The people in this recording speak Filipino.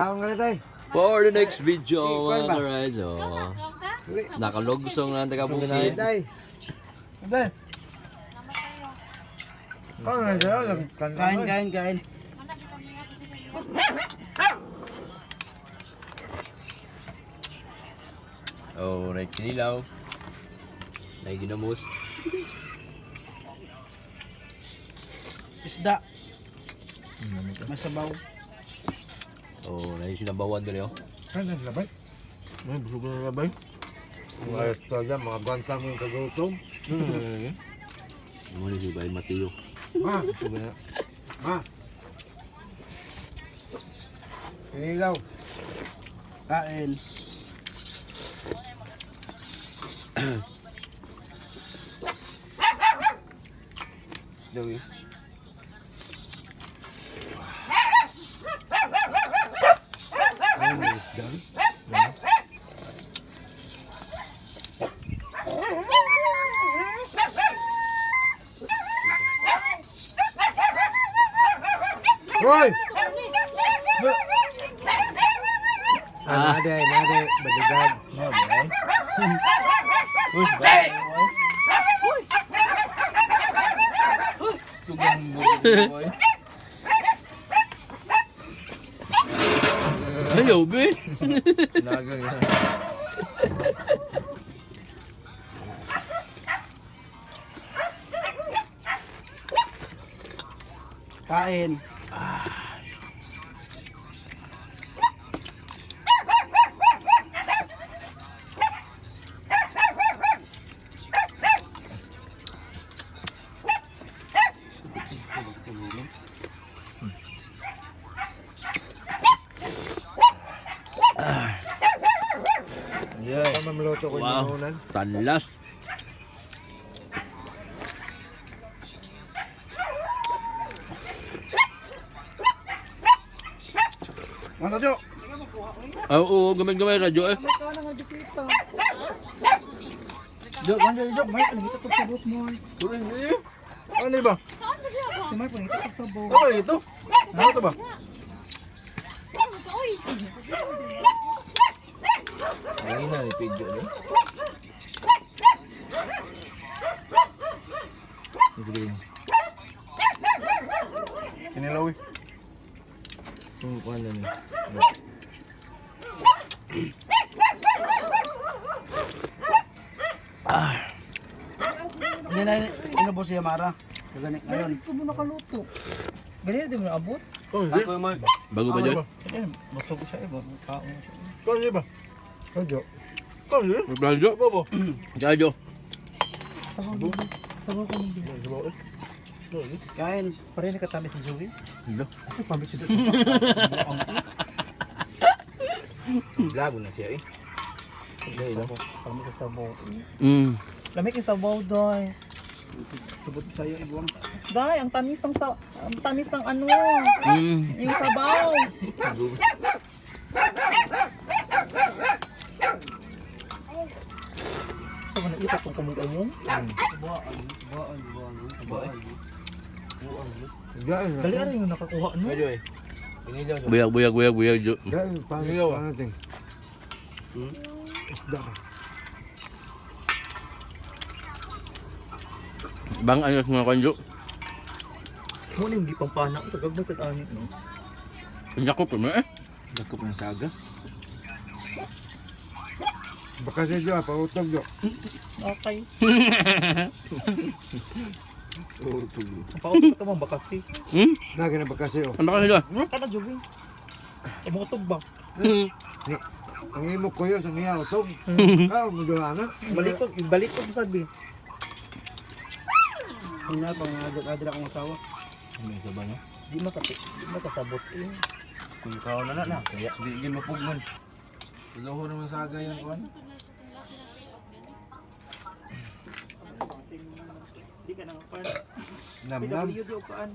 For the next video, mga ka-rides, nakalugsong na ang taga-bukid. Kain. Oh, naikinilaw. Naiginamos. Isda. Masabaw. Oh, naisinabawan doon yun. Kanan labay. Ay, busog na labay. Mga talaga, mga bantang yung kagutom. Ano si Bay Mateo? Ma, ma. Kinilaw. Kain. Isda eh. Ay, may isda. Hoy! Nade, baligag. Tugang boy. Ayaw, be! Nagang yan. Kain. Yeah. Mamluto ko yung Wow, mahunan. tanlas. Ano Jo? Oo, gamay-gamay radyo eh. Jo, Jo. Mark, nagita to sa boss mo. Ano ba? Si Mark, nagita to sa boss. Ano ito? Ano to ba? Ay na, ipidyo eh. Sige. Kinilaw eh. Kung ano ni. Hindi na inubos si Yamara. Sa ganit ngayon. Ito mo nakaluto. Ganyan din mo naabot. Ako naman. Bago ba dyan? Basta ko siya eh. Kaon siya. Kano ba? Kadyo. Kano? Radyo? Bobo. Radyo. Sabaw din. Sabaw ko ng Joey. Kain. Pareho na katami si Joey. Hello. Kasi pamit siya doon. Lago na siya eh. Pamit sa sabaw. Lamig yung sabaw doy. Subot sa'yo ibuang. Day, ang tamis ng ano. Yung sabaw. So, ano ito kung kumong-kumong? Gaan. Dali rin yung nakakuha, no? Medyo eh. Kinilaw Jo. Buyag, Jo. Gaan, pangating. Isda ka. Bang ayos mga kanjo. Muna yung gipang panak. Tagagbas at anit, no? Pinakop eh. Dakop ng saga. Baka sa Jo, pautog Jo. Okay. Utog. Ang pautog ito mga bakasi. Naga na baka sa'yo. Ano ka nila? Kada Joey. Ay, mga tug ba? Ang imok ko yun, sa ngayon, utog. Kao, maduha na. Balikod mo sabi. Kanya pang agad akong asawa. May isa ba no? Di makasabot eh. Kung ikaw na. Kaya di yun mapugman. Tuloho naman saga yan kuan. Di ka nang pan. Nam-nam. PWD o kaan.